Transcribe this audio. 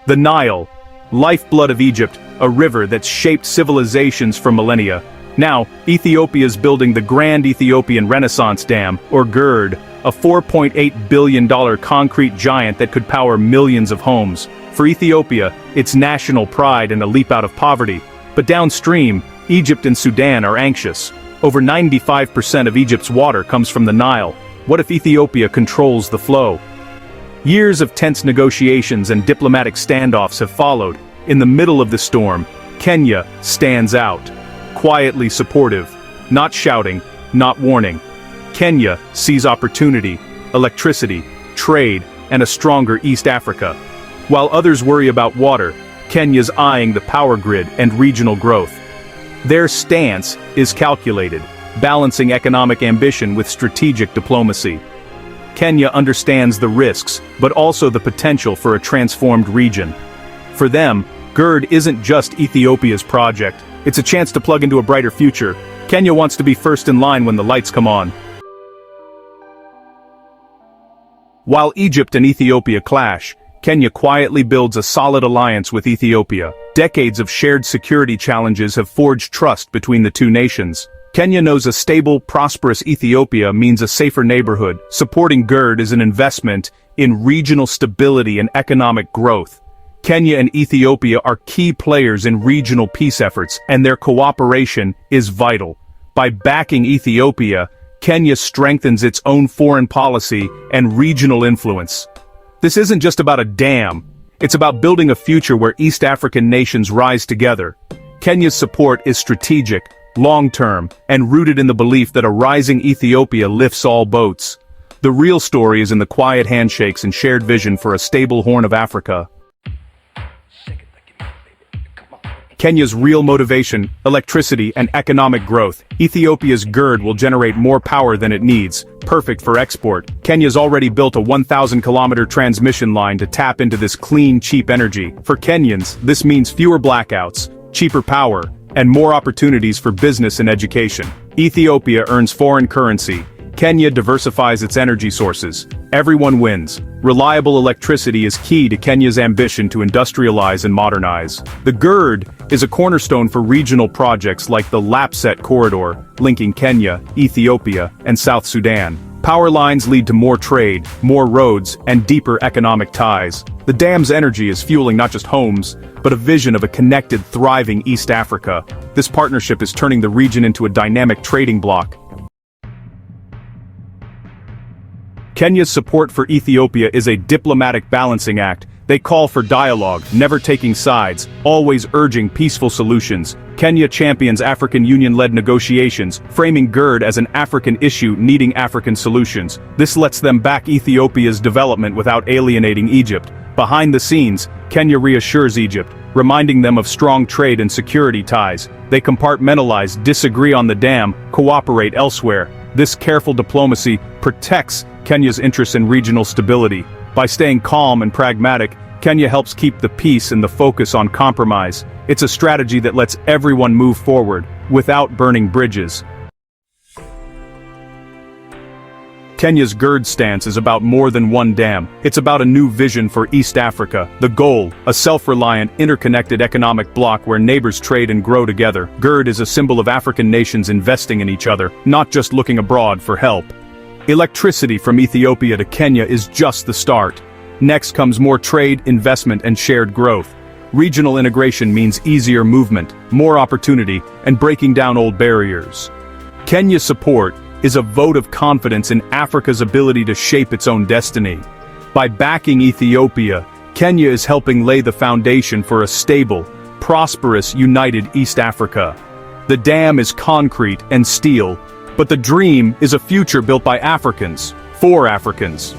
The Nile, lifeblood of Egypt, a river that's shaped civilizations for millennia. Now, Ethiopia is building the Grand Ethiopian Renaissance Dam, or GERD, a $4.8 billion concrete giant that could power millions of homes. For Ethiopia, it's national pride and a leap out of poverty. But downstream, Egypt and Sudan are anxious. Over 95% of Egypt's water comes from the Nile. What if Ethiopia controls the flow? Years of tense negotiations and diplomatic standoffs have followed. In the middle of the storm, Kenya stands out. Quietly supportive, not shouting, not warning. Kenya sees opportunity, electricity, trade, and a stronger East Africa. While others worry about water, Kenya's eyeing the power grid and regional growth. Their stance is calculated, balancing economic ambition with strategic diplomacy. Kenya understands the risks, but also the potential for a transformed region. For them, GERD isn't just Ethiopia's project, it's a chance to plug into a brighter future. Kenya wants to be first in line when the lights come on. While Egypt and Ethiopia clash, Kenya quietly builds a solid alliance with Ethiopia. Decades of shared security challenges have forged trust between the two nations. Kenya knows a stable, prosperous Ethiopia means a safer neighborhood. Supporting GERD is an investment in regional stability and economic growth. Kenya and Ethiopia are key players in regional peace efforts, and their cooperation is vital. By backing Ethiopia, Kenya strengthens its own foreign policy and regional influence. This isn't just about a dam, it's about building a future where East African nations rise together. Kenya's support is strategic, long-term, and rooted in the belief that a rising Ethiopia lifts all boats. The real story is in the quiet handshakes and shared vision for a stable Horn of Africa. Kenya's real motivation, electricity, and economic growth. Ethiopia's GERD will generate more power than it needs, perfect for export. Kenya's already built a 1,000-kilometer transmission line to tap into this clean, cheap energy. For Kenyans, this means fewer blackouts, cheaper power, and more opportunities for business and education. Ethiopia earns foreign currency. Kenya diversifies its energy sources. Everyone wins. Reliable electricity is key to Kenya's ambition to industrialize and modernize. The GERD is a cornerstone for regional projects like the Lapset Corridor, linking Kenya, Ethiopia, and South Sudan. Power lines lead to more trade, more roads, and deeper economic ties. The dam's energy is fueling not just homes, but a vision of a connected, thriving East Africa. This partnership is turning the region into a dynamic trading bloc. Kenya's support for Ethiopia is a diplomatic balancing act. They call for dialogue, never taking sides, always urging peaceful solutions. Kenya champions African Union-led negotiations, framing GERD as an African issue needing African solutions. This lets them back Ethiopia's development without alienating Egypt. Behind the scenes, Kenya reassures Egypt, reminding them of strong trade and security ties. They compartmentalize, disagree on the dam, cooperate elsewhere. This careful diplomacy protects Kenya's interests in regional stability. By staying calm and pragmatic, Kenya helps keep the peace and the focus on compromise. It's a strategy that lets everyone move forward, without burning bridges. Kenya's GERD stance is about more than one dam. It's about a new vision for East Africa. The goal, a self-reliant, interconnected economic bloc where neighbors trade and grow together. GERD is a symbol of African nations investing in each other, not just looking abroad for help. Electricity from Ethiopia to Kenya is just the start. Next comes more trade, investment, and shared growth. Regional integration means easier movement, more opportunity, and breaking down old barriers. Kenya's support is a vote of confidence in Africa's ability to shape its own destiny. By backing Ethiopia, Kenya is helping lay the foundation for a stable, prosperous, united East Africa. The dam is concrete and steel, but the dream is a future built by Africans, for Africans.